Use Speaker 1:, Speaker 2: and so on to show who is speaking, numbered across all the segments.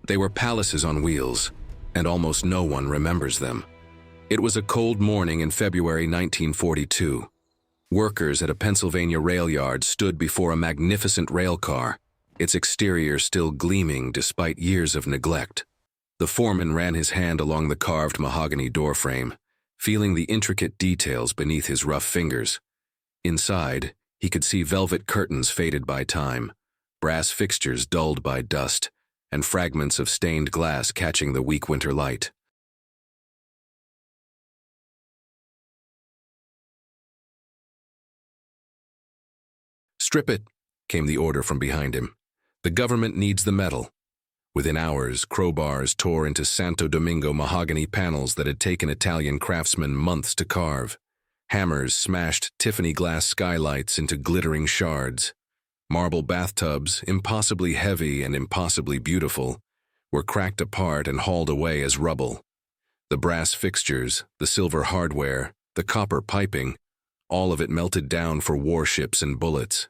Speaker 1: They were palaces on wheels, and almost no one remembers them. It was a cold morning in February 1942. Workers at a Pennsylvania rail yard stood before a magnificent railcar, its exterior still gleaming despite years of neglect. The foreman ran his hand along the carved mahogany doorframe, feeling the intricate details beneath his rough fingers. Inside, he could see velvet curtains faded by time, brass fixtures dulled by dust, and fragments of stained glass catching the weak winter light. "Strip it," came the order from behind him. "The government needs the metal." Within hours, crowbars tore into Santo Domingo mahogany panels that had taken Italian craftsmen months to carve. Hammers smashed Tiffany glass skylights into glittering shards. Marble bathtubs, impossibly heavy and impossibly beautiful, were cracked apart and hauled away as rubble. The brass fixtures, the silver hardware, the copper piping, all of it melted down for warships and bullets.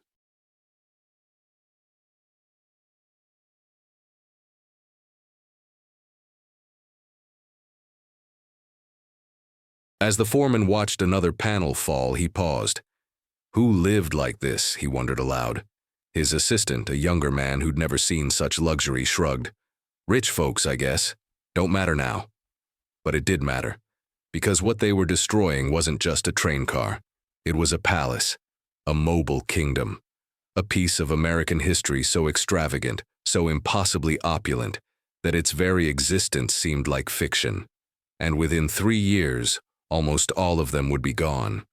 Speaker 1: As the foreman watched another panel fall, he paused. Who lived like this, he wondered aloud. His assistant, a younger man who'd never seen such luxury, shrugged. Rich folks, I guess. Don't matter now. But it did matter, because what they were destroying wasn't just a train car. It was a palace, a mobile kingdom, a piece of American history so extravagant, so impossibly opulent, that its very existence seemed like fiction. And within 3 years, almost all of them would be gone.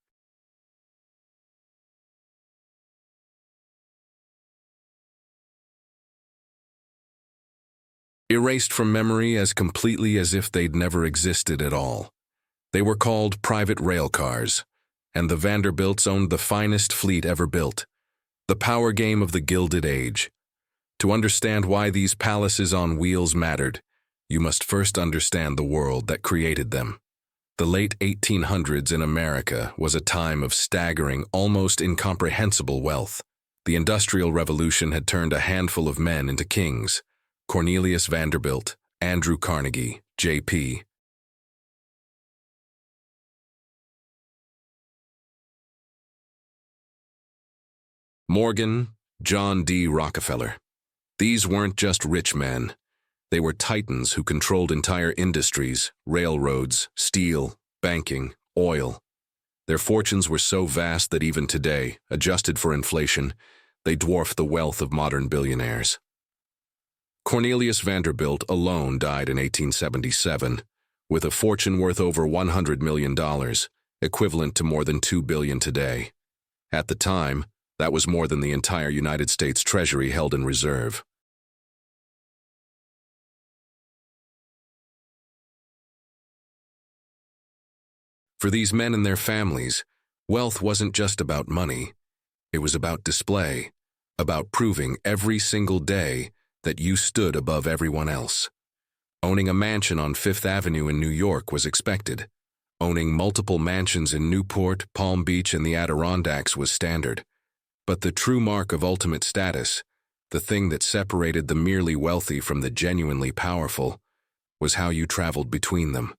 Speaker 1: Erased from memory as completely as if they'd never existed at all. They were called private railcars, and the Vanderbilts owned the finest fleet ever built, the power game of the Gilded Age. To understand why these palaces on wheels mattered, you must first understand the world that created them. The late 1800s in America was a time of staggering, almost incomprehensible wealth. The Industrial Revolution had turned a handful of men into kings: Cornelius Vanderbilt, Andrew Carnegie, J.P. Morgan, John D. Rockefeller. These weren't just rich men. They were titans who controlled entire industries, railroads, steel, banking, oil. Their fortunes were so vast that even today, adjusted for inflation, they dwarf the wealth of modern billionaires. Cornelius Vanderbilt alone died in 1877, with a fortune worth over $100 million, equivalent to more than $2 billion today. At the time, that was more than the entire United States Treasury held in reserve. For these men and their families, wealth wasn't just about money. It was about display, about proving every single day that you stood above everyone else. Owning a mansion on Fifth Avenue in New York was expected. Owning multiple mansions in Newport, Palm Beach, and the Adirondacks was standard. But the true mark of ultimate status, the thing that separated the merely wealthy from the genuinely powerful, was how you traveled between them.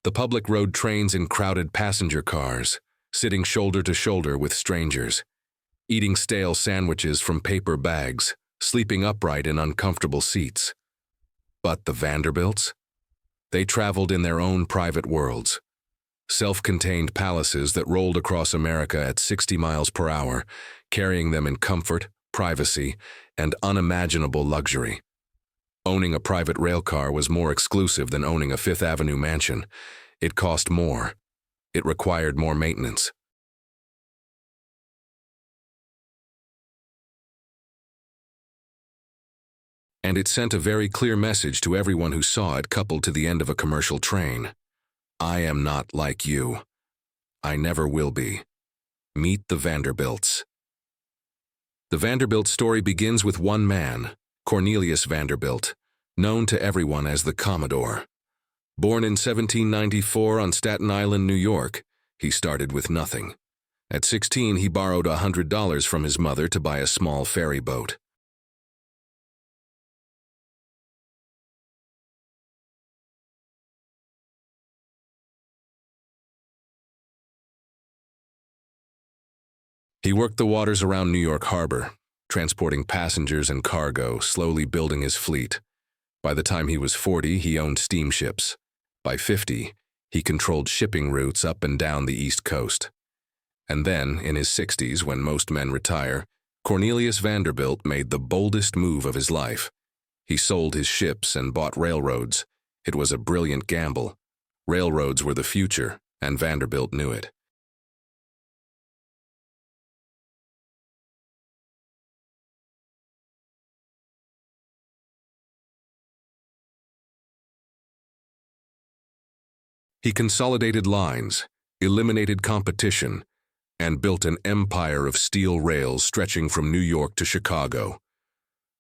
Speaker 1: The public rode trains in crowded passenger cars, sitting shoulder to shoulder with strangers, eating stale sandwiches from paper bags, sleeping upright in uncomfortable seats. But the Vanderbilts? They traveled in their own private worlds, self-contained palaces that rolled across America at 60 miles per hour, carrying them in comfort, privacy, and unimaginable luxury. Owning a private railcar was more exclusive than owning a Fifth Avenue mansion. It cost more. It required more maintenance. And it sent a very clear message to everyone who saw it coupled to the end of a commercial train. I am not like you. I never will be. Meet the Vanderbilts. The Vanderbilt story begins with one man, Cornelius Vanderbilt, known to everyone as the Commodore. Born in 1794 on Staten Island, New York, he started with nothing. At 16, he borrowed $100 from his mother to buy a small ferry boat. He worked the waters around New York Harbor, transporting passengers and cargo, slowly building his fleet. By the time he was 40, he owned steamships. By 50, he controlled shipping routes up and down the East Coast. And then, in his 60s, when most men retire, Cornelius Vanderbilt made the boldest move of his life. He sold his ships and bought railroads. It was a brilliant gamble. Railroads were the future, and Vanderbilt knew it. He consolidated lines, eliminated competition, and built an empire of steel rails stretching from New York to Chicago.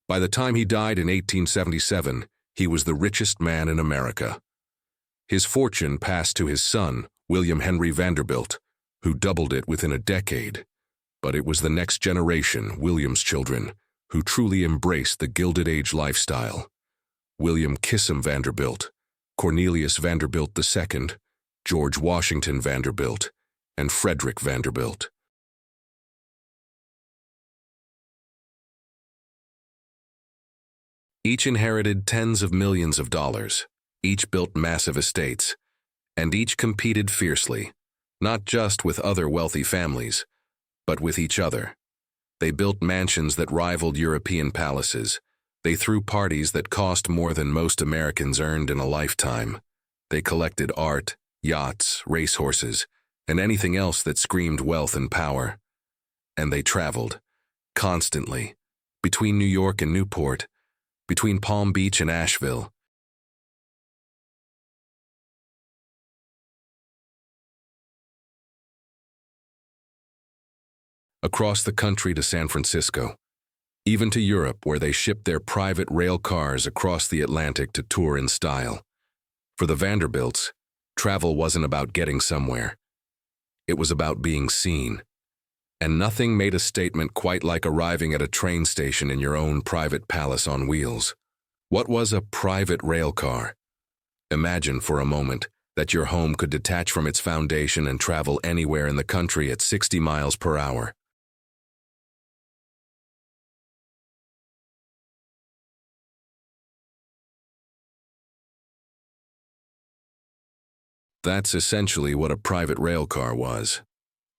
Speaker 1: By the time he died in 1877, he was the richest man in America. His fortune passed to his son, William Henry Vanderbilt, who doubled it within a decade. But it was the next generation, William's children, who truly embraced the Gilded Age lifestyle. William Kissam Vanderbilt, Cornelius Vanderbilt II, George Washington Vanderbilt, and Frederick Vanderbilt. Each inherited tens of millions of dollars, each built massive estates, and each competed fiercely, not just with other wealthy families, but with each other. They built mansions that rivaled European palaces. They threw parties that cost more than most Americans earned in a lifetime. They collected art, yachts, racehorses, and anything else that screamed wealth and power. And they traveled, constantly, between New York and Newport, between Palm Beach and Asheville. Across the country to San Francisco, even to Europe, where they shipped their private rail cars across the Atlantic to tour in style. For the Vanderbilts, travel wasn't about getting somewhere. It was about being seen. And nothing made a statement quite like arriving at a train station in your own private palace on wheels. What was a private rail car? Imagine for a moment that your home could detach from its foundation and travel anywhere in the country at 60 miles per hour. That's essentially what a private rail car was.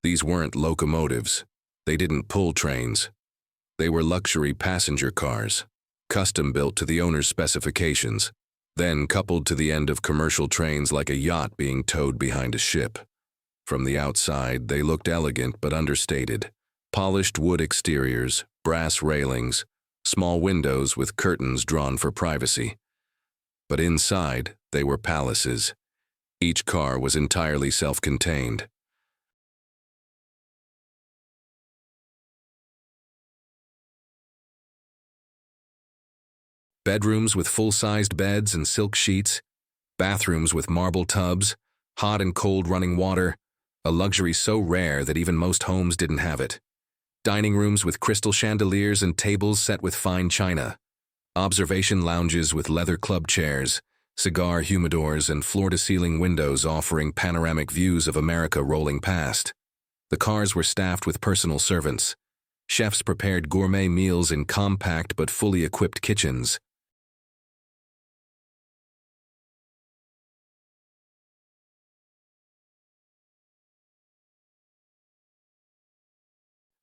Speaker 1: These weren't locomotives. They didn't pull trains. They were luxury passenger cars, custom-built to the owner's specifications, then coupled to the end of commercial trains like a yacht being towed behind a ship. From the outside, they looked elegant but understated. Polished wood exteriors, brass railings, small windows with curtains drawn for privacy. But inside, they were palaces. Each car was entirely self-contained. Bedrooms with full-sized beds and silk sheets, bathrooms with marble tubs, hot and cold running water, a luxury so rare that even most homes didn't have it. Dining rooms with crystal chandeliers and tables set with fine china. Observation lounges with leather club chairs, cigar humidors, and floor-to-ceiling windows offering panoramic views of America rolling past. The cars were staffed with personal servants. Chefs prepared gourmet meals in compact but fully equipped kitchens.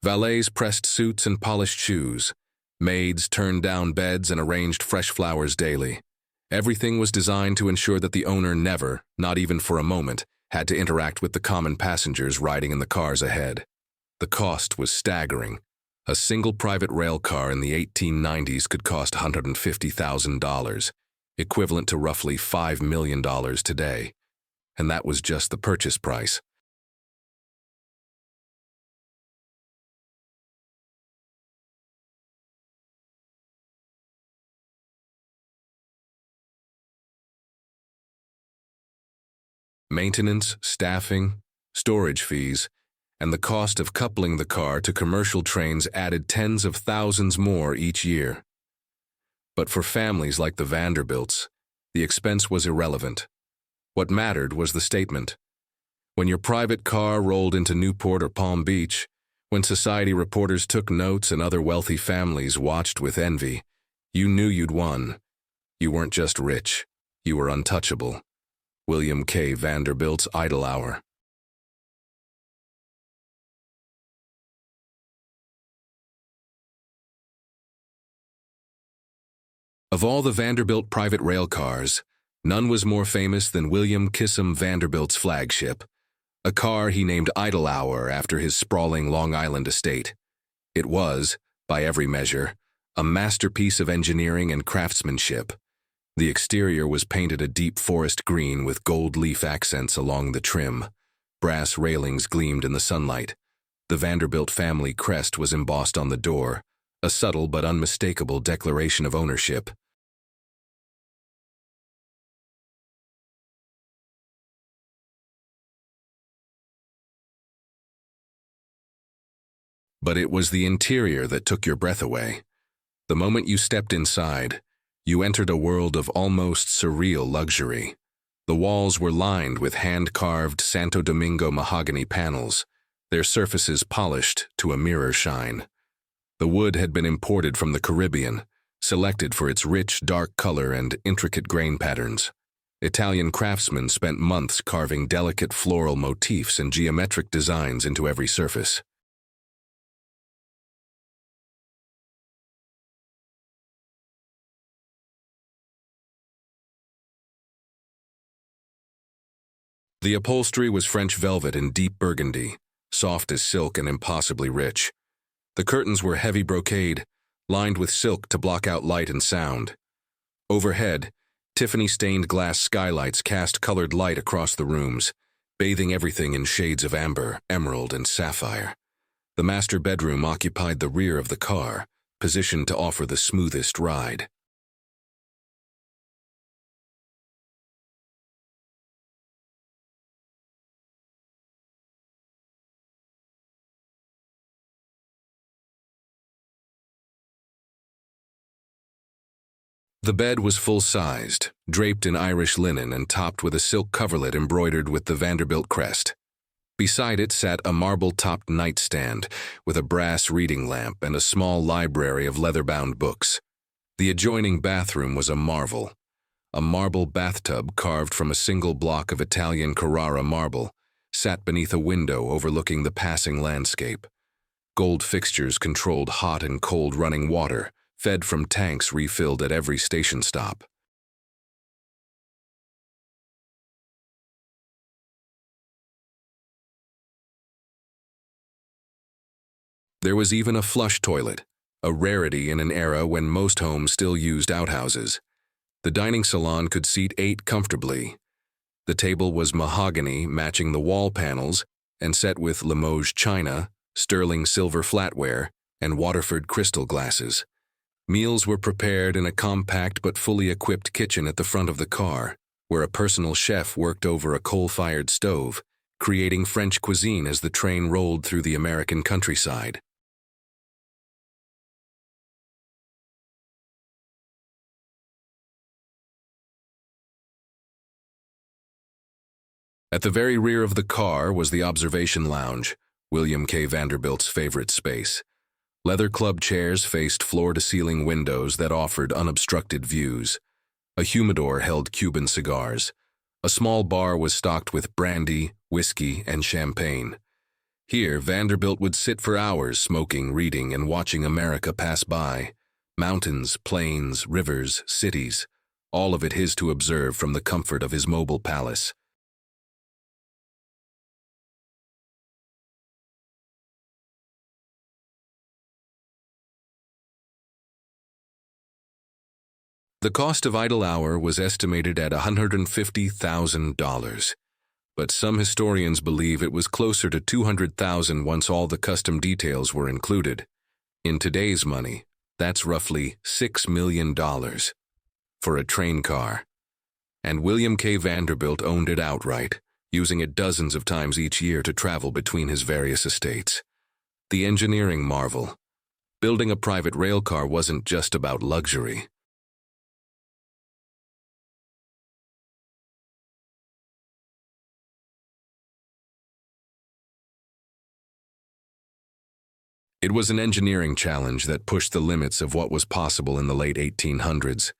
Speaker 1: Valets pressed suits and polished shoes. Maids turned down beds and arranged fresh flowers daily. Everything was designed to ensure that the owner never, not even for a moment, had to interact with the common passengers riding in the cars ahead. The cost was staggering. A single private rail car in the 1890s could cost $150,000, equivalent to roughly $5 million today. And that was just the purchase price. Maintenance, staffing, storage fees, and the cost of coupling the car to commercial trains added tens of thousands more each year. But for families like the Vanderbilts, the expense was irrelevant. What mattered was the statement. When your private car rolled into Newport or Palm Beach, when society reporters took notes and other wealthy families watched with envy, you knew you'd won. You weren't just rich, you were untouchable. William K. Vanderbilt's Idle Hour. Of all the Vanderbilt private rail cars, none was more famous than William Kissam Vanderbilt's flagship, a car he named Idle Hour after his sprawling Long Island estate. It was, by every measure, a masterpiece of engineering and craftsmanship. The exterior was painted a deep forest green with gold leaf accents along the trim. Brass railings gleamed in the sunlight. The Vanderbilt family crest was embossed on the door, a subtle but unmistakable declaration of ownership. But it was the interior that took your breath away. The moment you stepped inside, you entered a world of almost surreal luxury. The walls were lined with hand-carved Santo Domingo mahogany panels, their surfaces polished to a mirror shine. The wood had been imported from the Caribbean, selected for its rich, dark color and intricate grain patterns. Italian craftsmen spent months carving delicate floral motifs and geometric designs into every surface. The upholstery was French velvet in deep burgundy, soft as silk and impossibly rich. The curtains were heavy brocade, lined with silk to block out light and sound. Overhead, Tiffany-stained glass skylights cast colored light across the rooms, bathing everything in shades of amber, emerald, and sapphire. The master bedroom occupied the rear of the car, positioned to offer the smoothest ride. The bed was full-sized, draped in Irish linen and topped with a silk coverlet embroidered with the Vanderbilt crest. Beside it sat a marble-topped nightstand with a brass reading lamp and a small library of leather-bound books. The adjoining bathroom was a marvel bathtub carved from a single block of Italian Carrara marble, sat beneath a window overlooking the passing landscape. Gold fixtures controlled hot and cold running water, fed from tanks refilled at every station stop. There was even a flush toilet, a rarity in an era when most homes still used outhouses. The dining salon could seat 8 comfortably. The table was mahogany, matching the wall panels, and set with Limoges china, sterling silver flatware, and Waterford crystal glasses. Meals were prepared in a compact but fully equipped kitchen at the front of the car, where a personal chef worked over a coal-fired stove, creating French cuisine as the train rolled through the American countryside. At the very rear of the car was the observation lounge, William K. Vanderbilt's favorite space. Leather club chairs faced floor-to-ceiling windows that offered unobstructed views. A humidor held Cuban cigars. A small bar was stocked with brandy, whiskey, and champagne. Here, Vanderbilt would sit for hours smoking, reading, and watching America pass by. Mountains, plains, rivers, cities, all of it his to observe from the comfort of his mobile palace. The cost of Idle Hour was estimated at $150,000, but some historians believe it was closer to $200,000 once all the custom details were included. In today's money, that's roughly $6 million for a train car. And William K. Vanderbilt owned it outright, using it dozens of times each year to travel between his various estates. The engineering marvel. Building a private railcar wasn't just about luxury. It was an engineering challenge that pushed the limits of what was possible in the late 1800s.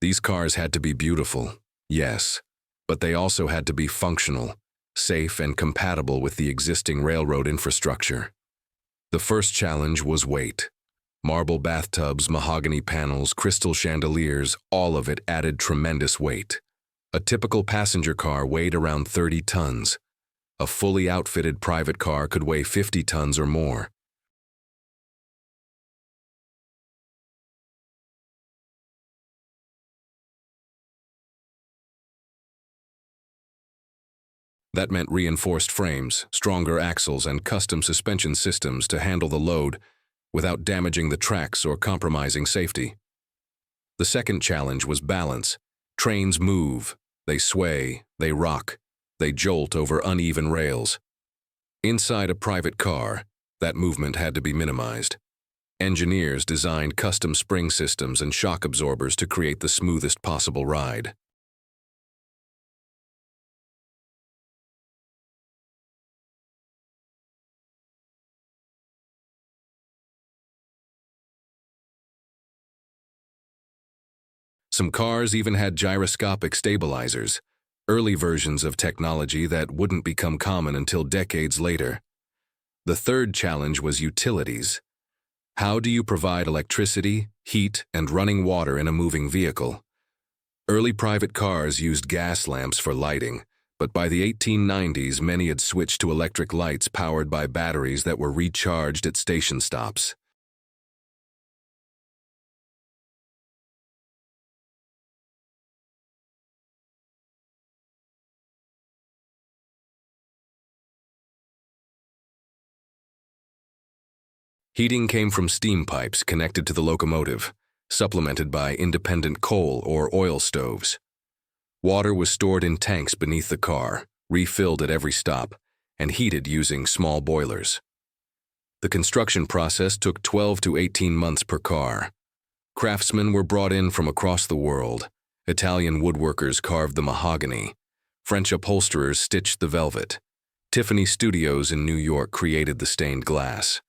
Speaker 1: These cars had to be beautiful, yes, but they also had to be functional, safe, and compatible with the existing railroad infrastructure. The first challenge was weight. Marble bathtubs, mahogany panels, crystal chandeliers, all of it added tremendous weight. A typical passenger car weighed around 30 tons. A fully outfitted private car could weigh 50 tons or more. That meant reinforced frames, stronger axles, and custom suspension systems to handle the load without damaging the tracks or compromising safety. The second challenge was balance. Trains move, they sway, they rock, they jolt over uneven rails. Inside a private car, that movement had to be minimized. Engineers designed custom spring systems and shock absorbers to create the smoothest possible ride. Some cars even had gyroscopic stabilizers, early versions of technology that wouldn't become common until decades later. The third challenge was utilities. How do you provide electricity, heat, and running water in a moving vehicle? Early private cars used gas lamps for lighting, but by the 1890s, many had switched to electric lights powered by batteries that were recharged at station stops. Heating came from steam pipes connected to the locomotive, supplemented by independent coal or oil stoves. Water was stored in tanks beneath the car, refilled at every stop, and heated using small boilers. The construction process took 12 to 18 months per car. Craftsmen were brought in from across the world. Italian woodworkers carved the mahogany. French upholsterers stitched the velvet. Tiffany Studios in New York created the stained glass.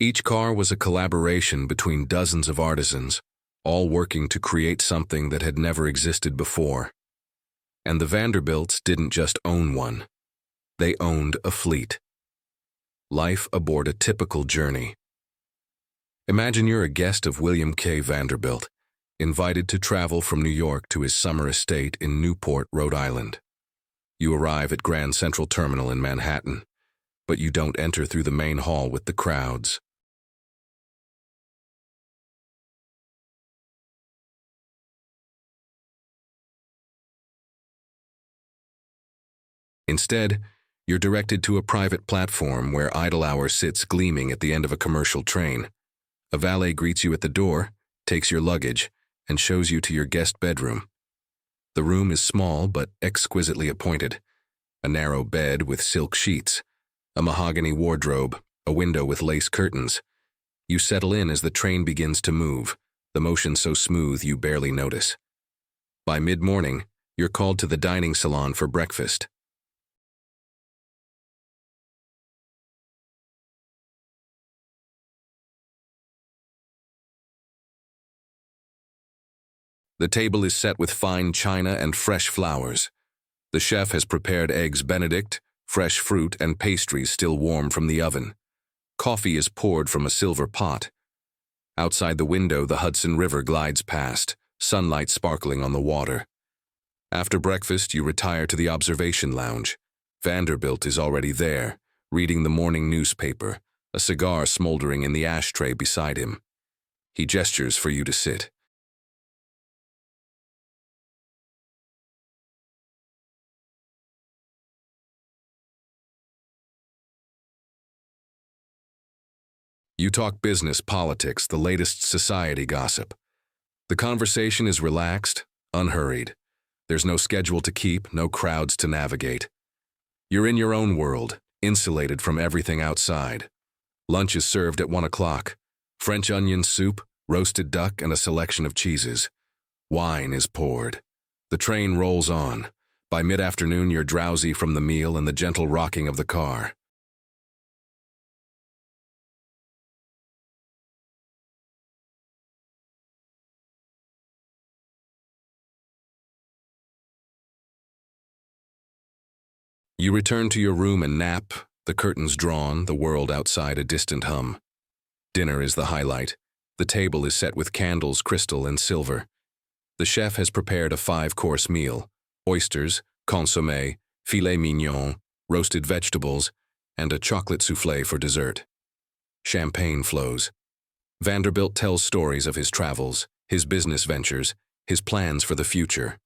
Speaker 1: Each car was a collaboration between dozens of artisans, all working to create something that had never existed before. And the Vanderbilts didn't just own one. They owned a fleet. Life aboard a typical journey. Imagine you're a guest of William K. Vanderbilt, invited to travel from New York to his summer estate in Newport, Rhode Island. You arrive at Grand Central Terminal in Manhattan, but you don't enter through the main hall with the crowds. Instead, you're directed to a private platform where idle hour sits gleaming at the end of a commercial train. A valet greets you at the door, takes your luggage, and shows you to your guest bedroom. The room is small but exquisitely appointed. A narrow bed with silk sheets, a mahogany wardrobe, a window with lace curtains. You settle in as the train begins to move, the motion so smooth you barely notice. By mid-morning, you're called to the dining salon for breakfast. The table is set with fine china and fresh flowers. The chef has prepared eggs Benedict, fresh fruit, and pastries still warm from the oven. Coffee is poured from a silver pot. Outside the window, the Hudson River glides past, sunlight sparkling on the water. After breakfast, you retire to the observation lounge. Vanderbilt is already there, reading the morning newspaper, a cigar smoldering in the ashtray beside him. He gestures for you to sit. You talk business, politics, the latest society gossip. The conversation is relaxed, unhurried. There's no schedule to keep, no crowds to navigate. You're in your own world, insulated from everything outside. Lunch is served at 1 o'clock. French onion soup, roasted duck, and a selection of cheeses. Wine is poured. The train rolls on. By mid-afternoon, you're drowsy from the meal and the gentle rocking of the car. You return to your room and nap, the curtains drawn, the world outside a distant hum. Dinner is the highlight. The table is set with candles, crystal, and silver. The chef has prepared a 5-course meal: oysters, consommé, filet mignon, roasted vegetables, and a chocolate soufflé for dessert. Champagne flows. Vanderbilt tells stories of his travels, his business ventures, his plans for the future.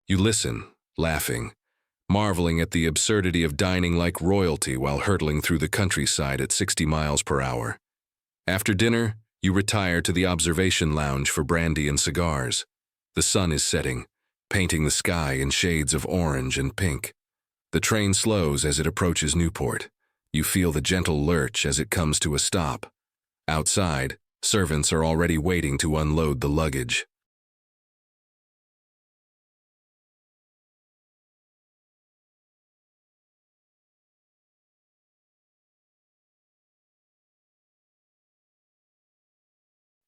Speaker 1: You listen, laughing, marveling at the absurdity of dining like royalty while hurtling through the countryside at 60 miles per hour. After dinner, you retire to the observation lounge for brandy and cigars. The sun is setting, painting the sky in shades of orange and pink. The train slows as it approaches Newport. You feel the gentle lurch as it comes to a stop. Outside, servants are already waiting to unload the luggage.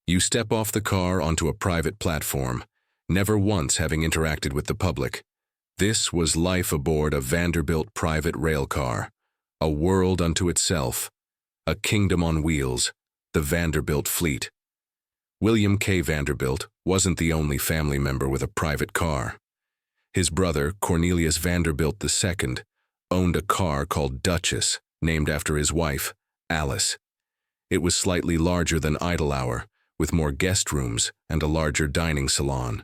Speaker 1: You step off the car onto a private platform, never once having interacted with the public. This was life aboard a Vanderbilt private railcar, a world unto itself, a kingdom on wheels, the Vanderbilt fleet. William K. Vanderbilt wasn't the only family member with a private car. His brother, Cornelius Vanderbilt II, owned a car called Duchess, named after his wife, Alice. It was slightly larger than Idlehour, with more guest rooms and a larger dining salon.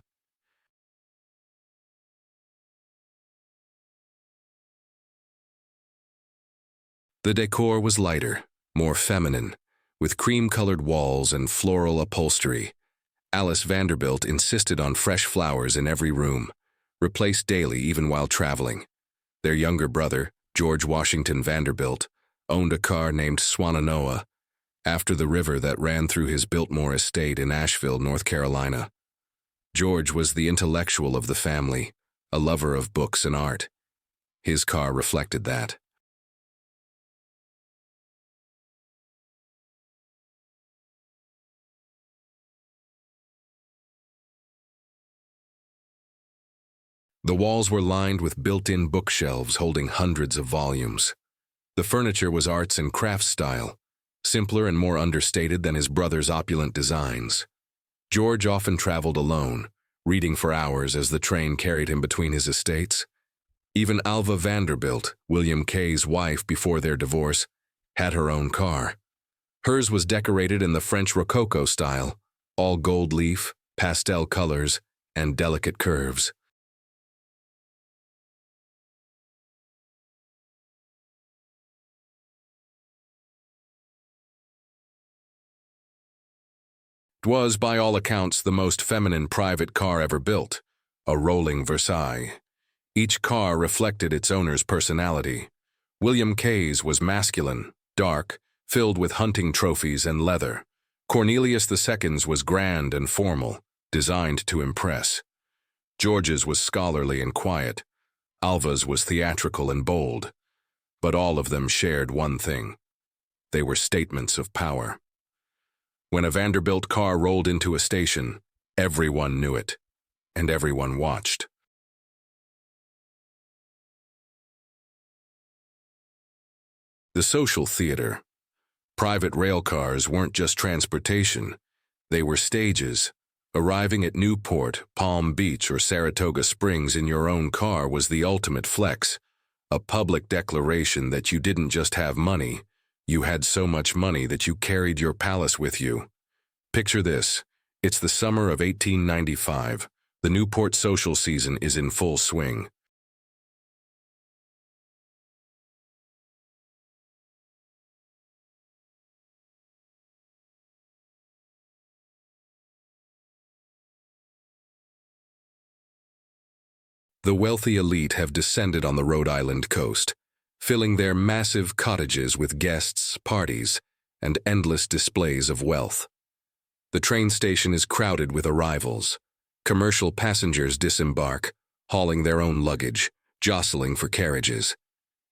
Speaker 1: The decor was lighter, more feminine, with cream-colored walls and floral upholstery. Alice Vanderbilt insisted on fresh flowers in every room, replaced daily even while traveling. Their younger brother, George Washington Vanderbilt, owned a car named Swannanoa, after the river that ran through his Biltmore estate in Asheville, North Carolina. George was the intellectual of the family, a lover of books and art. His car reflected that. The walls were lined with built-in bookshelves holding hundreds of volumes. The furniture was arts and crafts style, simpler and more understated than his brother's opulent designs. George often traveled alone, reading for hours as the train carried him between his estates. Even Alva Vanderbilt, William K.'s wife before their divorce, had her own car. Hers was decorated in the French Rococo style, all gold leaf, pastel colors, and delicate curves. It was, by all accounts, the most feminine private car ever built, a rolling Versailles. Each car reflected its owner's personality. William K.'s was masculine, dark, filled with hunting trophies and leather. Cornelius II's was grand and formal, designed to impress. George's was scholarly and quiet. Alva's was theatrical and bold. But all of them shared one thing. They were statements of power. When a Vanderbilt car rolled into a station, everyone knew it, and everyone watched. The social theater. Private railcars weren't just transportation, they were stages. Arriving at Newport, Palm Beach, or Saratoga Springs in your own car was the ultimate flex, a public declaration that you didn't just have money, you had so much money that you carried your palace with you. Picture this. It's the summer of 1895. The Newport social season is in full swing. The wealthy elite have descended on the Rhode Island coast, filling their massive cottages with guests, parties, and endless displays of wealth. The train station is crowded with arrivals. Commercial passengers disembark, hauling their own luggage, jostling for carriages.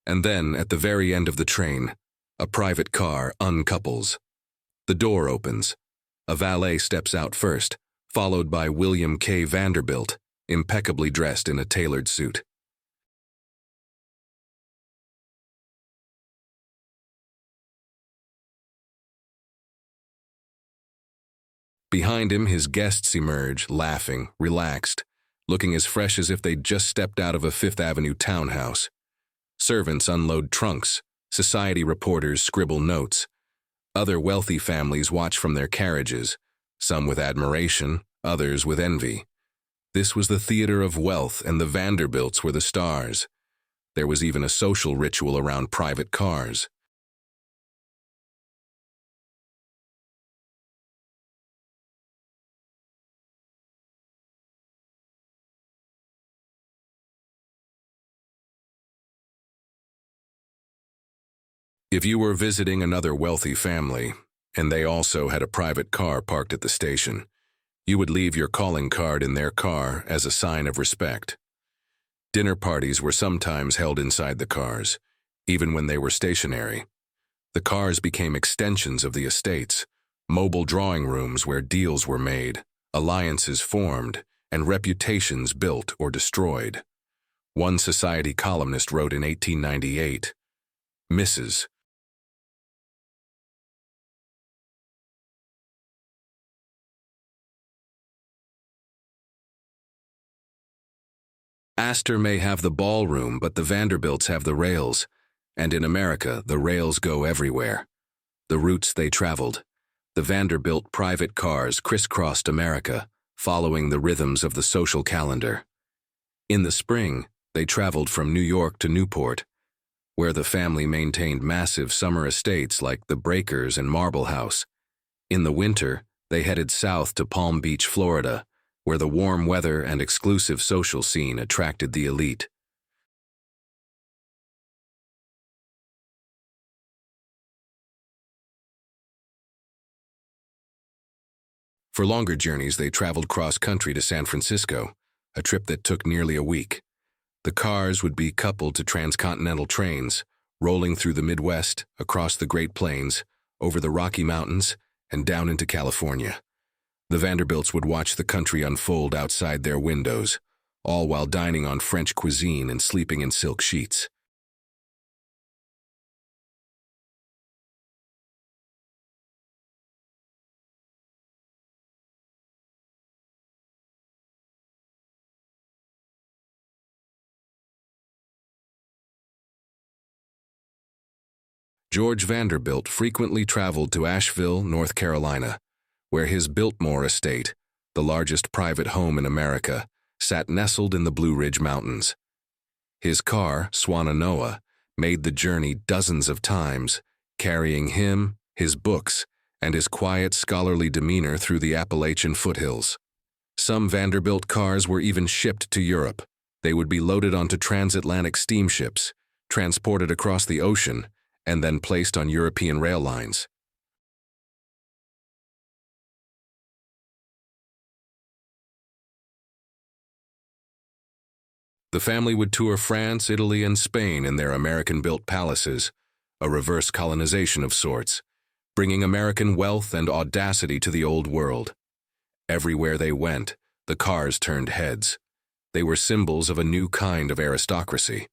Speaker 1: And then, at the very end of the train, a private car uncouples. The door opens. A valet steps out first, followed by William K. Vanderbilt, impeccably dressed in a tailored suit. Behind him, his guests emerge, laughing, relaxed, looking as fresh as if they'd just stepped out of a Fifth Avenue townhouse. Servants unload trunks, society reporters scribble notes. Other wealthy families watch from their carriages, some with admiration, others with envy. This was the theater of wealth, and the Vanderbilts were the stars. There was even a social ritual around private cars. If you were visiting another wealthy family, and they also had a private car parked at the station, you would leave your calling card in their car as a sign of respect. Dinner parties were sometimes held inside the cars, even when they were stationary. The cars became extensions of the estates, mobile drawing rooms where deals were made, alliances formed, and reputations built or destroyed. One society columnist wrote in 1898, "Mrs. Astor may have the ballroom, but the Vanderbilts have the rails, and in America, the rails go everywhere." The routes they traveled. The Vanderbilt private cars crisscrossed America, following the rhythms of the social calendar. In the spring, they traveled from New York to Newport, where the family maintained massive summer estates like the Breakers and Marble House. In the winter, they headed south to Palm Beach, Florida, where the warm weather and exclusive social scene attracted the elite. For longer journeys, they traveled cross-country to San Francisco, a trip that took nearly a week. The cars would be coupled to transcontinental trains, rolling through the Midwest, across the Great Plains, over the Rocky Mountains, and down into California. The Vanderbilts would watch the country unfold outside their windows, all while dining on French cuisine and sleeping in silk sheets. George Vanderbilt frequently traveled to Asheville, North Carolina, where his Biltmore estate, the largest private home in America, sat nestled in the Blue Ridge Mountains. His car, Swannanoa, made the journey dozens of times, carrying him, his books, and his quiet, scholarly demeanor through the Appalachian foothills. Some Vanderbilt cars were even shipped to Europe. They would be loaded onto transatlantic steamships, transported across the ocean, and then placed on European rail lines. The family would tour France, Italy, and Spain in their American-built palaces, a reverse colonization of sorts, bringing American wealth and audacity to the old world. Everywhere they went, the cars turned heads. They were symbols of a new kind of aristocracy,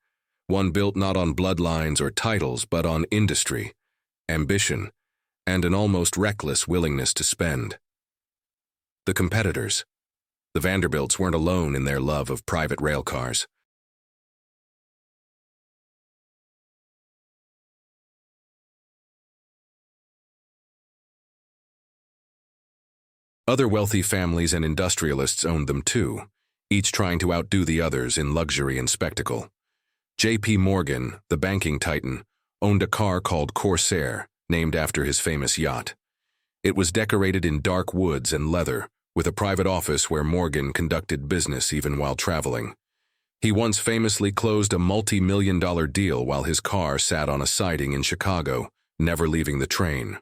Speaker 1: one built not on bloodlines or titles, but on industry, ambition, and an almost reckless willingness to spend. The competitors. The Vanderbilts weren't alone in their love of private railcars. Other wealthy families and industrialists owned them too, each trying to outdo the others in luxury and spectacle. J.P. Morgan, the banking titan, owned a car called Corsair, named after his famous yacht. It was decorated in dark woods and leather, with a private office where Morgan conducted business even while traveling. He once famously closed a multi-million-dollar deal while his car sat on a siding in Chicago, never leaving the train.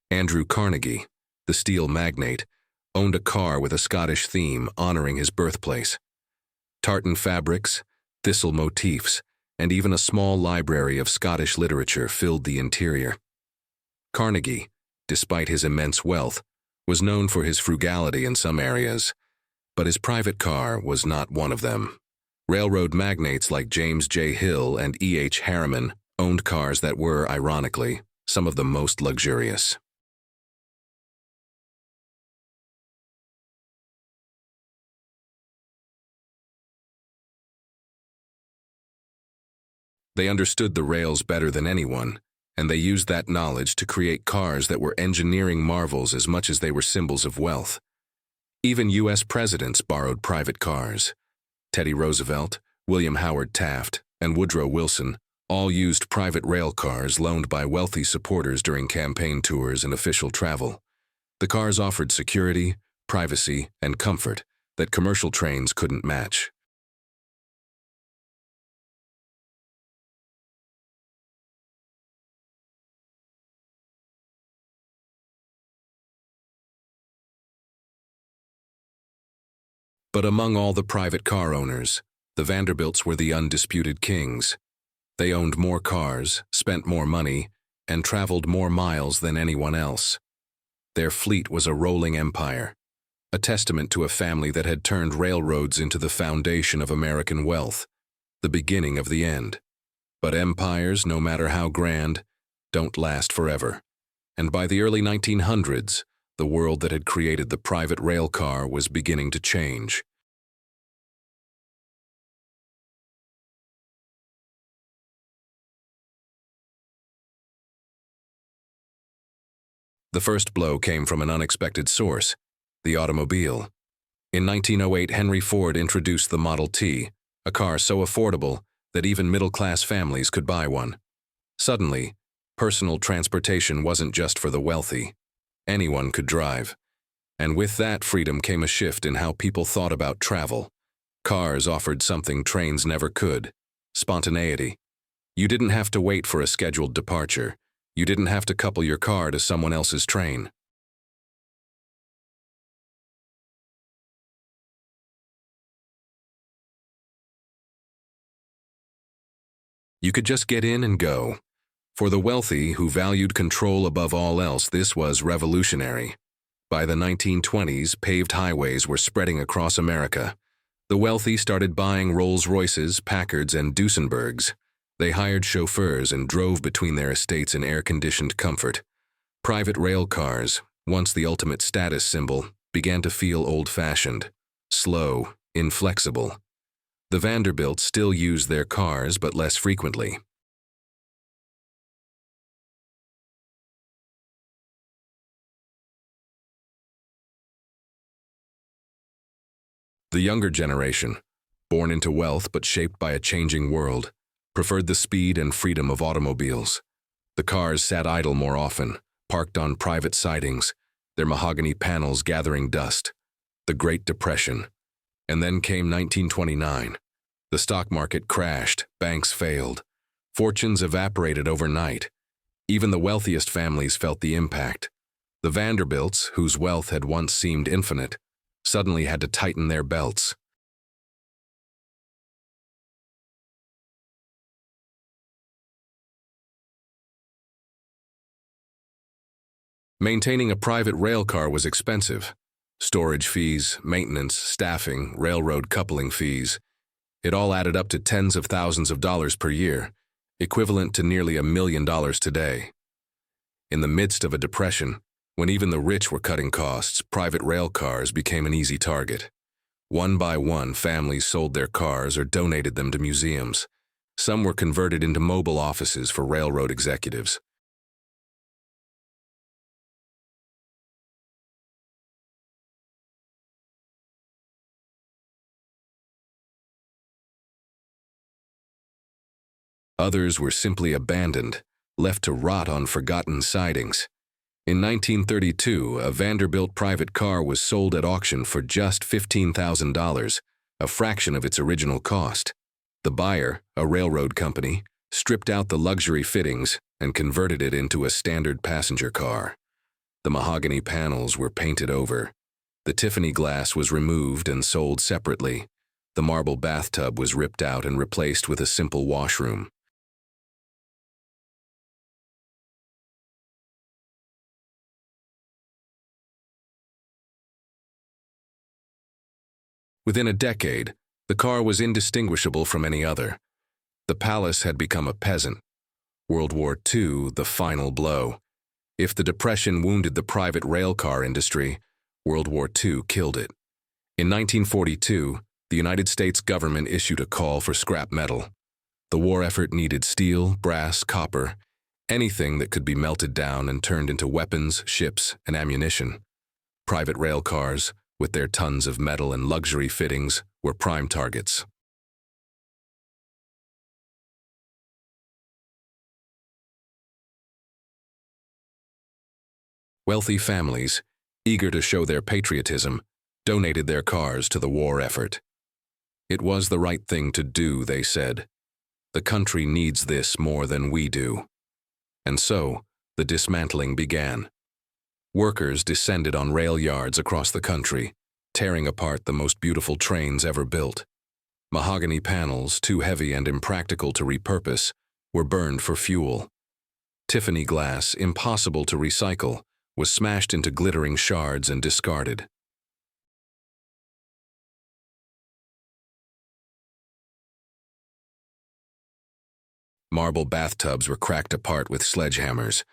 Speaker 1: Andrew Carnegie, the steel magnate, owned a car with a Scottish theme honoring his birthplace. Tartan fabrics, thistle motifs, and even a small library of Scottish literature filled the interior. Carnegie, despite his immense wealth, was known for his frugality in some areas, but his private car was not one of them. Railroad magnates like James J. Hill and E. H. Harriman owned cars that were, ironically, some of the most luxurious. They understood the rails better than anyone, and they used that knowledge to create cars that were engineering marvels as much as they were symbols of wealth. Even U.S. presidents borrowed private cars. Teddy Roosevelt, William Howard Taft, and Woodrow Wilson all used private rail cars loaned by wealthy supporters during campaign tours and official travel. The cars offered security, privacy, and comfort that commercial trains couldn't match. But among all the private car owners, the Vanderbilts were the undisputed kings. They owned more cars, spent more money, and traveled more miles than anyone else. Their fleet was a rolling empire, a testament to a family that had turned railroads into the foundation of American wealth, the beginning of the end. But empires, no matter how grand, don't last forever. And by the early 1900s, the world that had created the private rail car was beginning to change. The first blow came from an unexpected source, the automobile. In 1908, Henry Ford introduced the Model T, a car so affordable that even middle-class families could buy one. Suddenly, personal transportation wasn't just for the wealthy. Anyone could drive. And with that freedom came a shift in how people thought about travel. Cars offered something trains never could: spontaneity. You didn't have to wait for a scheduled departure. You didn't have to couple your car to someone else's train. You could just get in and go. For the wealthy, who valued control above all else, this was revolutionary. By the 1920s, paved highways were spreading across America. The wealthy started buying Rolls-Royces, Packards, and Duesenbergs. They hired chauffeurs and drove between their estates in air-conditioned comfort. Private rail cars, once the ultimate status symbol, began to feel old-fashioned, slow, inflexible. The Vanderbilts still used their cars, but less frequently. The younger generation, born into wealth but shaped by a changing world, preferred the speed and freedom of automobiles. The cars sat idle more often, parked on private sidings, their mahogany panels gathering dust. The Great Depression. And then came 1929. The stock market crashed, banks failed. Fortunes evaporated overnight. Even the wealthiest families felt the impact. The Vanderbilts, whose wealth had once seemed infinite, suddenly had to tighten their belts. Maintaining a private rail car was expensive. Storage fees, maintenance, staffing, railroad coupling fees. It all added up to tens of thousands of dollars per year, equivalent to nearly $1 million today. In the midst of a depression, when even the rich were cutting costs, private rail cars became an easy target. One by one, families sold their cars or donated them to museums. Some were converted into mobile offices for railroad executives. Others were simply abandoned, left to rot on forgotten sidings. In 1932, a Vanderbilt private car was sold at auction for just $15,000, a fraction of its original cost. The buyer, a railroad company, stripped out the luxury fittings and converted it into a standard passenger car. The mahogany panels were painted over. The Tiffany glass was removed and sold separately. The marble bathtub was ripped out and replaced with a simple washroom. Within a decade, the car was indistinguishable from any other. The palace had become a peasant. World War II, the final blow. If the Depression wounded the private railcar industry, World War II killed it. In 1942, the United States government issued a call for scrap metal. The war effort needed steel, brass, copper, anything that could be melted down and turned into weapons, ships, and ammunition. Private rail cars, with their tons of metal and luxury fittings, were prime targets. Wealthy families, eager to show their patriotism, donated their cars to the war effort. It was the right thing to do, they said. The country needs this more than we do. And so, the dismantling began. Workers descended on rail yards across the country, tearing apart the most beautiful trains ever built. Mahogany panels, too heavy and impractical to repurpose, were burned for fuel. Tiffany glass, impossible to recycle, was smashed into glittering shards and discarded. Marble bathtubs were cracked apart with sledgehammers,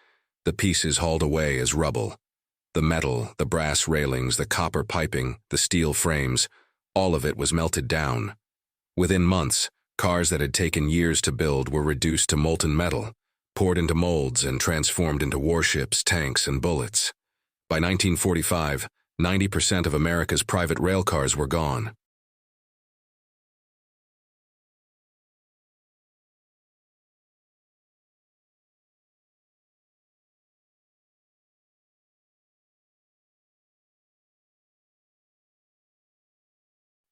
Speaker 1: the pieces hauled away as rubble. The metal, the brass railings, the copper piping, the steel frames, all of it was melted down. Within months, cars that had taken years to build were reduced to molten metal, poured into molds and transformed into warships, tanks, and bullets. By 1945, 90% of America's private railcars were gone.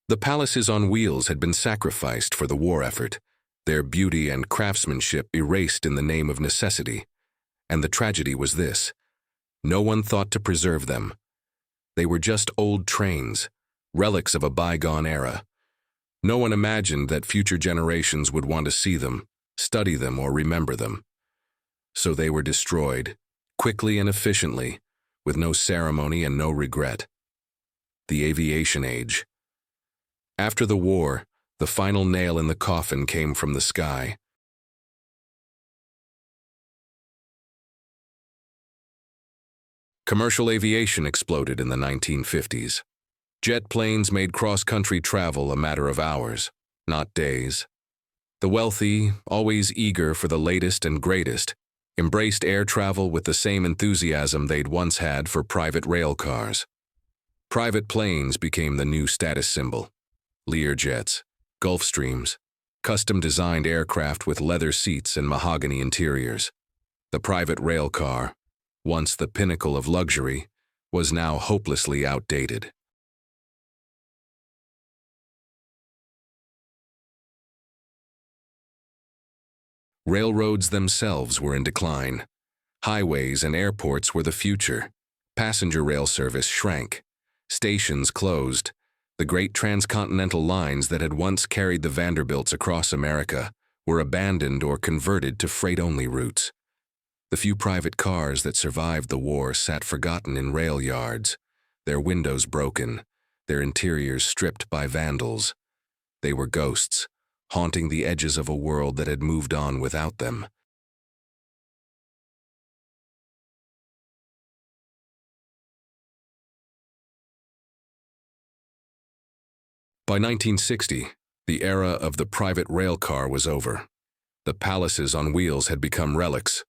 Speaker 1: The palaces on wheels had been sacrificed for the war effort, their beauty and craftsmanship erased in the name of necessity. And the tragedy was this: no one thought to preserve them. They were just old trains, relics of a bygone era. No one imagined that future generations would want to see them, study them, or remember them. So they were destroyed, quickly and efficiently, with no ceremony and no regret. The aviation age. After the war, the final nail in the coffin came from the sky. Commercial aviation exploded in the 1950s. Jet planes made cross-country travel a matter of hours, not days. The wealthy, always eager for the latest and greatest, embraced air travel with the same enthusiasm they'd once had for private rail cars. Private planes became the new status symbol. Learjets, Gulfstreams, custom-designed aircraft with leather seats and mahogany interiors. The private rail car, once the pinnacle of luxury, was now hopelessly outdated. Railroads themselves were in decline. Highways and airports were the future. Passenger rail service shrank. Stations closed. The great transcontinental lines that had once carried the Vanderbilts across America were abandoned or converted to freight-only routes. The few private cars that survived the war sat forgotten in rail yards, their windows broken, their interiors stripped by vandals. They were ghosts, haunting the edges of a world that had moved on without them. By 1960, the era of the private railcar was over. The palaces on wheels had become relics,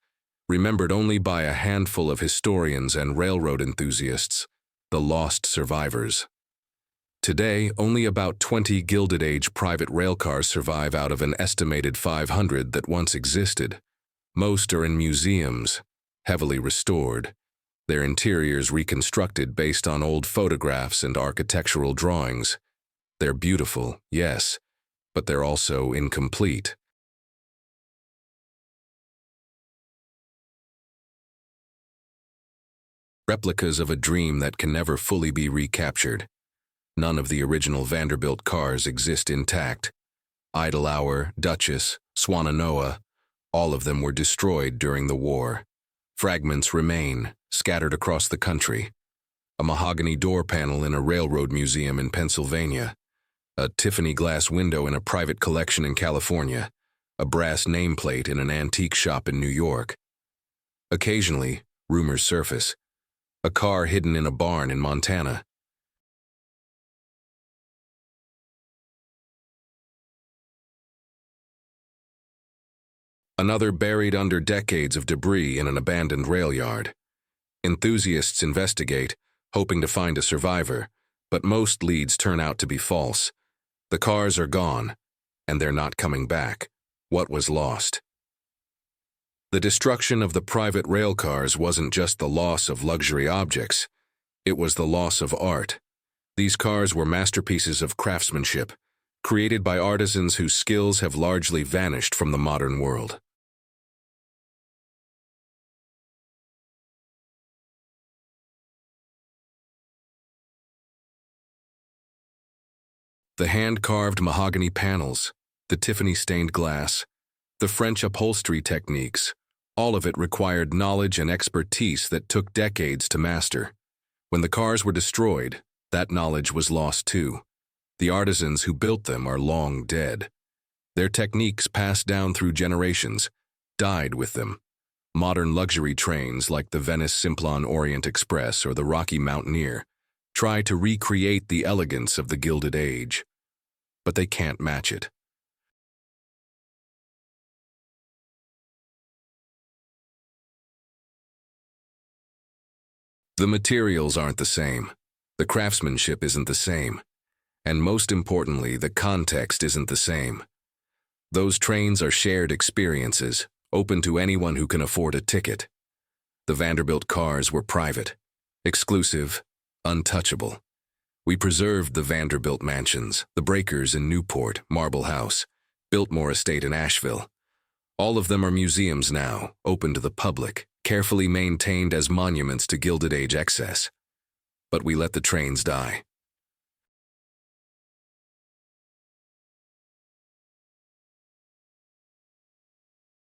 Speaker 1: remembered only by a handful of historians and railroad enthusiasts, the lost survivors. Today, only about 20 Gilded Age private railcars survive out of an estimated 500 that once existed. Most are in museums, heavily restored, their interiors reconstructed based on old photographs and architectural drawings. They're beautiful, yes, but they're also incomplete. Replicas of a dream that can never fully be recaptured. None of the original Vanderbilt cars exist intact. Idle Hour, Duchess, Swananoa, all of them were destroyed during the war. Fragments remain, scattered across the country. A mahogany door panel in a railroad museum in Pennsylvania. A Tiffany glass window in a private collection in California. A brass nameplate in an antique shop in New York. Occasionally, rumors surface. A car hidden in a barn in Montana. Another buried under decades of debris in an abandoned rail yard. Enthusiasts investigate, hoping to find a survivor, but most leads turn out to be false. The cars are gone, and they're not coming back. What was lost? The destruction of the private railcars wasn't just the loss of luxury objects, it was the loss of art. These cars were masterpieces of craftsmanship, created by artisans whose skills have largely vanished from the modern world. The hand-carved mahogany panels, the Tiffany-stained glass, the French upholstery techniques, all of it required knowledge and expertise that took decades to master. When the cars were destroyed, that knowledge was lost too. The artisans who built them are long dead. Their techniques passed down through generations, died with them. Modern luxury trains like the Venice Simplon Orient Express or the Rocky Mountaineer try to recreate the elegance of the Gilded Age, but they can't match it. The materials aren't the same, the craftsmanship isn't the same, and most importantly, the context isn't the same. Those trains are shared experiences, open to anyone who can afford a ticket. The Vanderbilt cars were private, exclusive, untouchable. We preserved the Vanderbilt mansions, the breakers in Newport, Marble House, Biltmore Estate in Asheville. All of them are museums now, open to the public, carefully maintained as monuments to Gilded Age excess. But we let the trains die.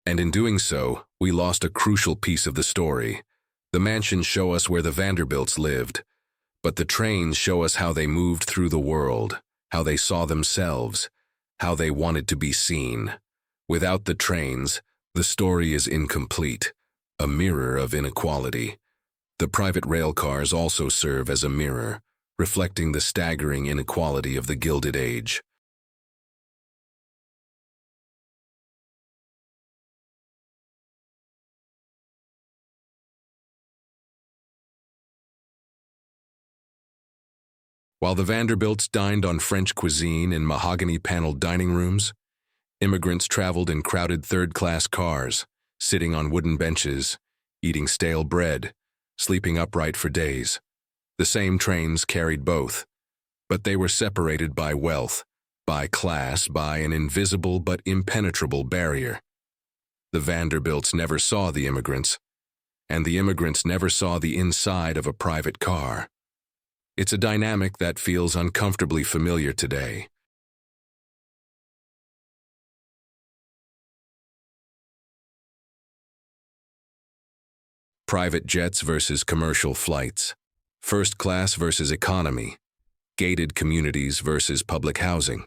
Speaker 1: And in doing so, we lost a crucial piece of the story. The mansions show us where the Vanderbilts lived, but the trains show us how they moved through the world, how they saw themselves, how they wanted to be seen. Without the trains, the story is incomplete, a mirror of inequality. The private rail cars also serve as a mirror, reflecting the staggering inequality of the Gilded Age. While the Vanderbilts dined on French cuisine in mahogany-paneled dining rooms, immigrants traveled in crowded third-class cars, sitting on wooden benches, eating stale bread, sleeping upright for days. The same trains carried both, but they were separated by wealth, by class, by an invisible but impenetrable barrier. The Vanderbilts never saw the immigrants, and the immigrants never saw the inside of a private car. It's a dynamic that feels uncomfortably familiar today. Private jets versus commercial flights, first class versus economy, gated communities versus public housing.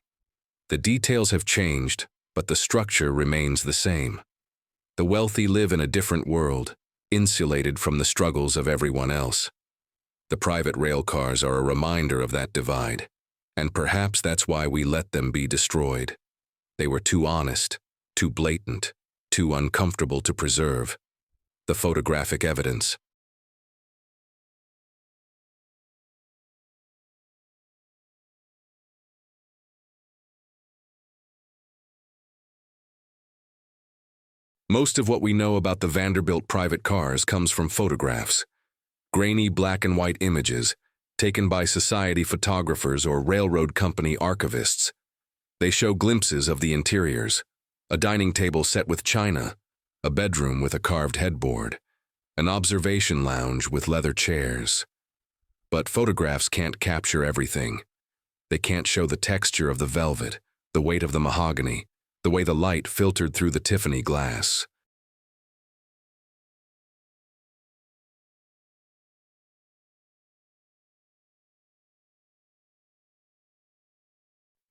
Speaker 1: The details have changed, but the structure remains the same. The wealthy live in a different world, insulated from the struggles of everyone else. The private rail cars are a reminder of that divide. And perhaps that's why we let them be destroyed. They were too honest, too blatant, too uncomfortable to preserve. The photographic evidence. Most of what we know about the Vanderbilt private cars comes from photographs. Grainy black and white images, taken by society photographers or railroad company archivists. They show glimpses of the interiors, a dining table set with china, a bedroom with a carved headboard, an observation lounge with leather chairs. But photographs can't capture everything. They can't show the texture of the velvet, the weight of the mahogany, the way the light filtered through the Tiffany glass.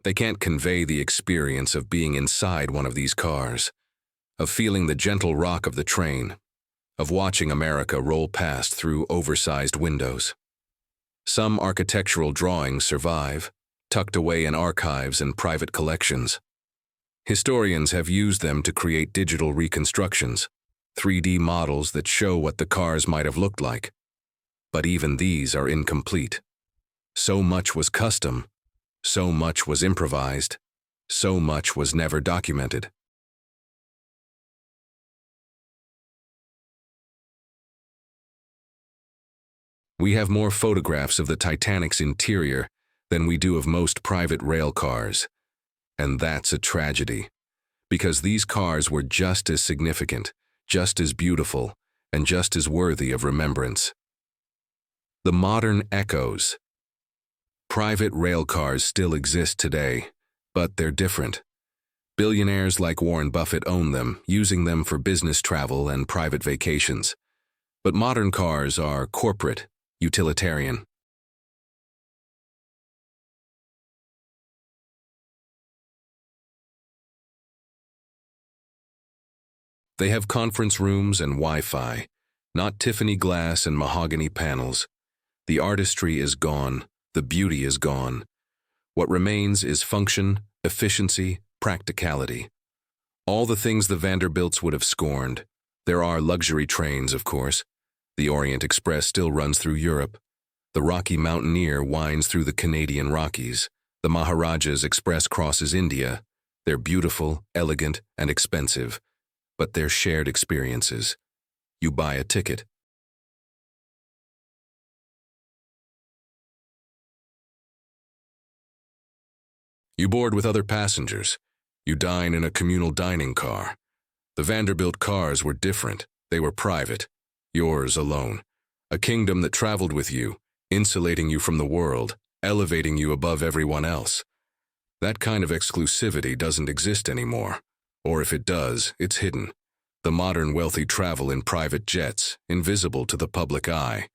Speaker 1: They can't convey the experience of being inside one of these cars, of feeling the gentle rock of the train, of watching America roll past through oversized windows. Some architectural drawings survive, tucked away in archives and private collections. Historians have used them to create digital reconstructions, 3D models that show what the cars might have looked like. But even these are incomplete. So much was custom, so much was improvised, so much was never documented. We have more photographs of the Titanic's interior than we do of most private rail cars. And that's a tragedy, because these cars were just as significant, just as beautiful, and just as worthy of remembrance. The modern echoes. Private rail cars still exist today, but they're different. Billionaires like Warren Buffett own them, using them for business travel and private vacations. But modern cars are corporate, utilitarian. They have conference rooms and Wi-Fi, not Tiffany glass and mahogany panels. The artistry is gone, the beauty is gone. What remains is function, efficiency, practicality. All the things the Vanderbilts would have scorned. There are luxury trains, of course. The Orient Express still runs through Europe. The Rocky Mountaineer winds through the Canadian Rockies. The Maharaja's Express crosses India. They're beautiful, elegant, and expensive. But they're shared experiences. You buy a ticket. You board with other passengers. You dine in a communal dining car. The Vanderbilt cars were different. They were private. Yours alone. A kingdom that traveled with you, insulating you from the world, elevating you above everyone else. That kind of exclusivity doesn't exist anymore. Or if it does, it's hidden. The modern wealthy travel in private jets, invisible to the public eye.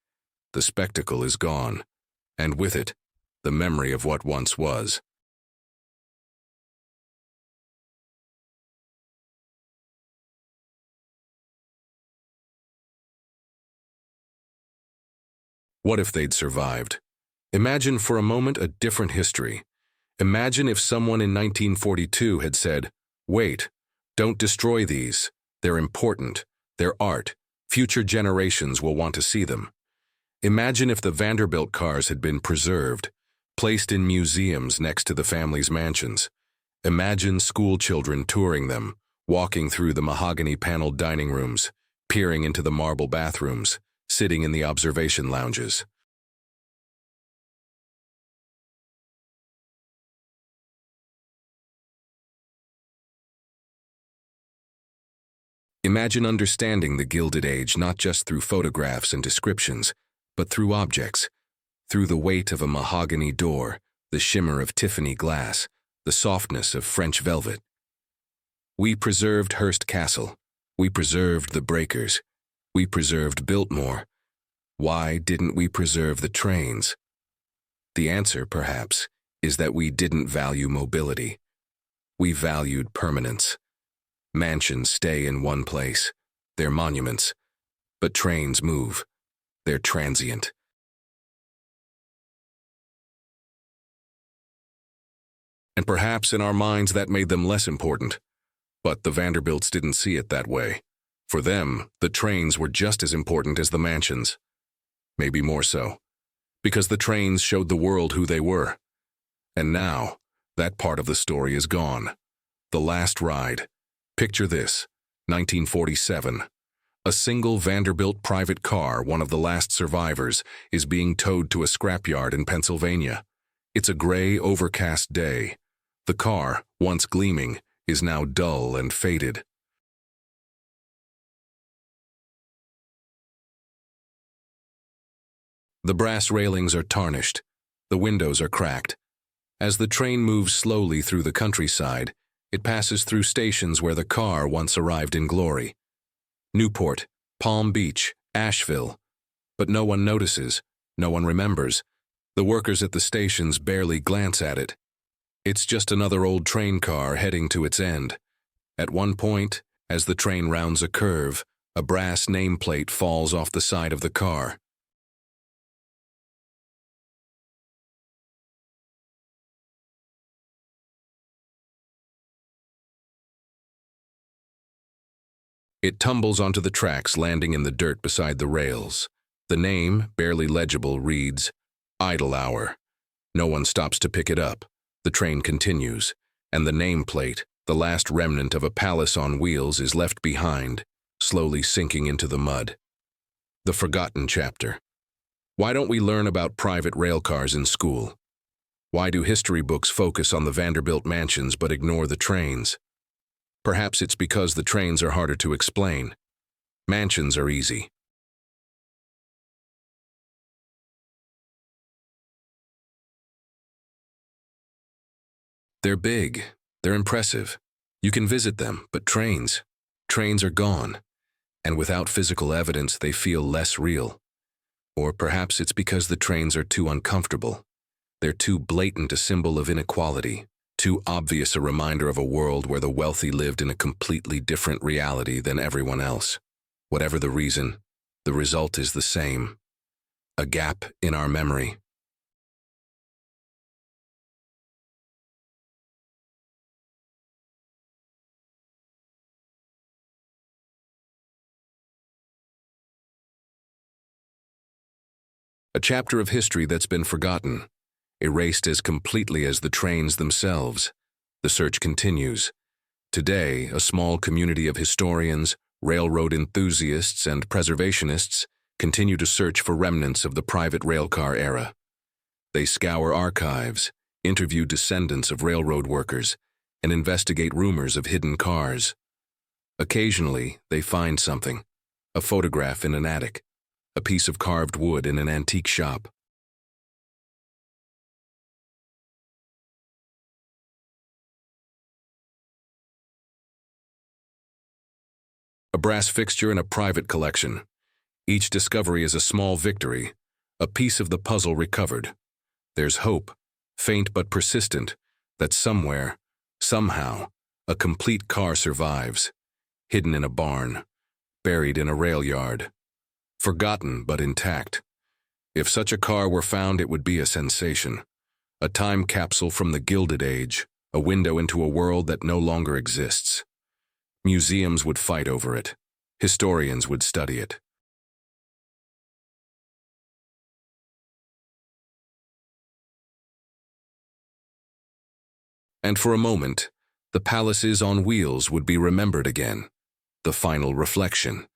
Speaker 1: The spectacle is gone. And with it, the memory of what once was. What if they'd survived? Imagine for a moment a different history. Imagine if someone in 1942 had said, "Wait, don't destroy these. They're important. They're art. Future generations will want to see them." Imagine if the Vanderbilt cars had been preserved, placed in museums next to the family's mansions. Imagine school children touring them, walking through the mahogany-paneled dining rooms, peering into the marble bathrooms, sitting in the observation lounges. Imagine understanding the Gilded Age not just through photographs and descriptions, but through objects, through the weight of a mahogany door, the shimmer of Tiffany glass, the softness of French velvet. We preserved Hearst Castle. We preserved the breakers. We preserved Biltmore. Why didn't we preserve the trains? The answer, perhaps, is that we didn't value mobility. We valued permanence. Mansions stay in one place. They're monuments. But trains move. They're transient. and perhaps in our minds that made them less important. But the Vanderbilts didn't see it that way. For them, the trains were just as important as the mansions. Maybe more so, because the trains showed the world who they were. And now, that part of the story is gone. The last ride. Picture this, 1947. A single Vanderbilt private car, one of the last survivors, is being towed to a scrapyard in Pennsylvania. It's a gray, overcast day. The car, once gleaming, is now dull and faded. The brass railings are tarnished. The windows are cracked. As the train moves slowly through the countryside, it passes through stations where the car once arrived in glory. Newport, Palm Beach, Asheville. But no one notices, no one remembers. The workers at the stations barely glance at it. It's just another old train car heading to its end. At one point, as the train rounds a curve, a brass nameplate falls off the side of the car. It tumbles onto the tracks, landing in the dirt beside the rails. The name, barely legible, reads, "Idle Hour." No one stops to pick it up. The train continues, and the nameplate, the last remnant of a palace on wheels, is left behind, slowly sinking into the mud. The forgotten chapter. Why don't we learn about private railcars in school? Why do history books focus on the Vanderbilt mansions but ignore the trains? Perhaps it's because the trains are harder to explain. Mansions are easy. They're big. They're impressive. You can visit them, but trains are gone. And without physical evidence, they feel less real. Or perhaps it's because the trains are too uncomfortable. They're too blatant a symbol of inequality, too obvious a reminder of a world where the wealthy lived in a completely different reality than everyone else. Whatever the reason, the result is the same. A gap in our memory. A chapter of history that's been forgotten, erased as completely as the trains themselves. The search continues. Today, a small community of historians, railroad enthusiasts, and preservationists continue to search for remnants of the private railcar era. They scour archives, interview descendants of railroad workers, and investigate rumors of hidden cars. Occasionally, they find something, a photograph in an attic, a piece of carved wood in an antique shop. A brass fixture in a private collection. Each discovery is a small victory, a piece of the puzzle recovered. There's hope, faint but persistent, that somewhere, somehow, a complete car survives, hidden in a barn, buried in a rail yard, forgotten but intact. If such a car were found, it would be a sensation, a time capsule from the Gilded Age, a window into a world that no longer exists. Museums would fight over it. Historians would study it. And for a moment, the palaces on wheels would be remembered again, the final reflection.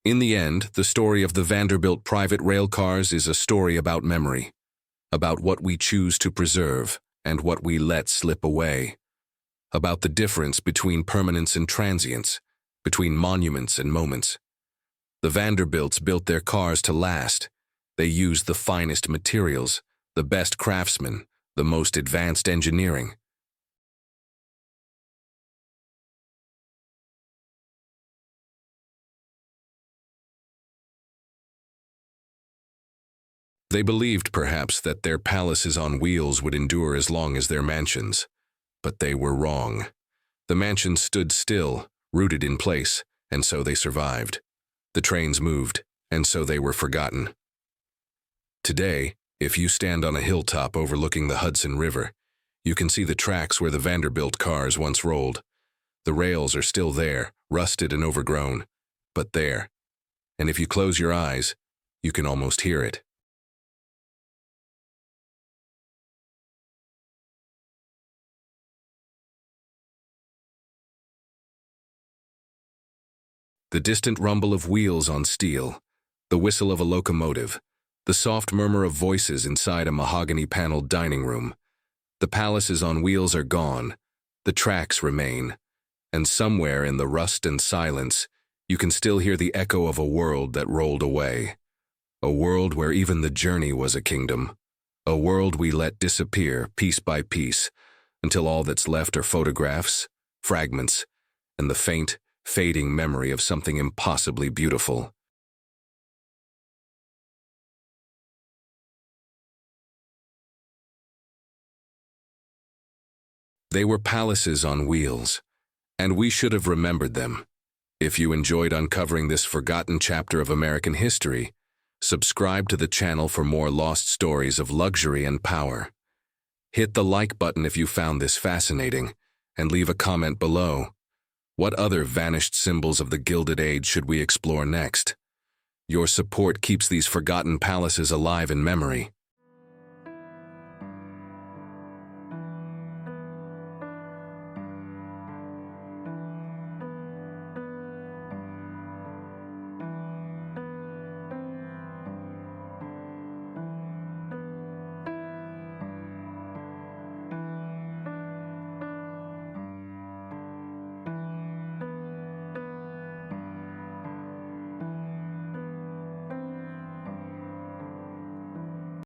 Speaker 1: In the end, the story of the Vanderbilt private railcars is a story about memory, about what we choose to preserve and what we let slip away, about the difference between permanence and transience, between monuments and moments. The Vanderbilts built their cars to last. They used the finest materials, the best craftsmen, the most advanced engineering. They believed, perhaps, that their palaces on wheels would endure as long as their mansions. But they were wrong. The mansions stood still, rooted in place, and so they survived. The trains moved, and so they were forgotten. Today, if you stand on a hilltop overlooking the Hudson River, You can see the tracks where the Vanderbilt cars once rolled. The rails are still there, rusted and overgrown, but there. And if you close your eyes, you can almost hear it. The distant rumble of wheels on steel, the whistle of a locomotive, the soft murmur of voices inside a mahogany-paneled dining room. The palaces on wheels are gone, the tracks remain, and somewhere in the rust and silence, you can still hear the echo of a world that rolled away. A world where even the journey was a kingdom. A world we let disappear piece by piece, until all that's left are photographs, fragments, and the faint, fading memory of something impossibly beautiful. They were palaces on wheels, and we should have remembered them. If you enjoyed uncovering this forgotten chapter of American history, subscribe to the channel for more lost stories of luxury and power. Hit the like button if you found this fascinating, and leave a comment below. What other vanished symbols of the Gilded Age should we explore next? Your support keeps these forgotten palaces alive in memory.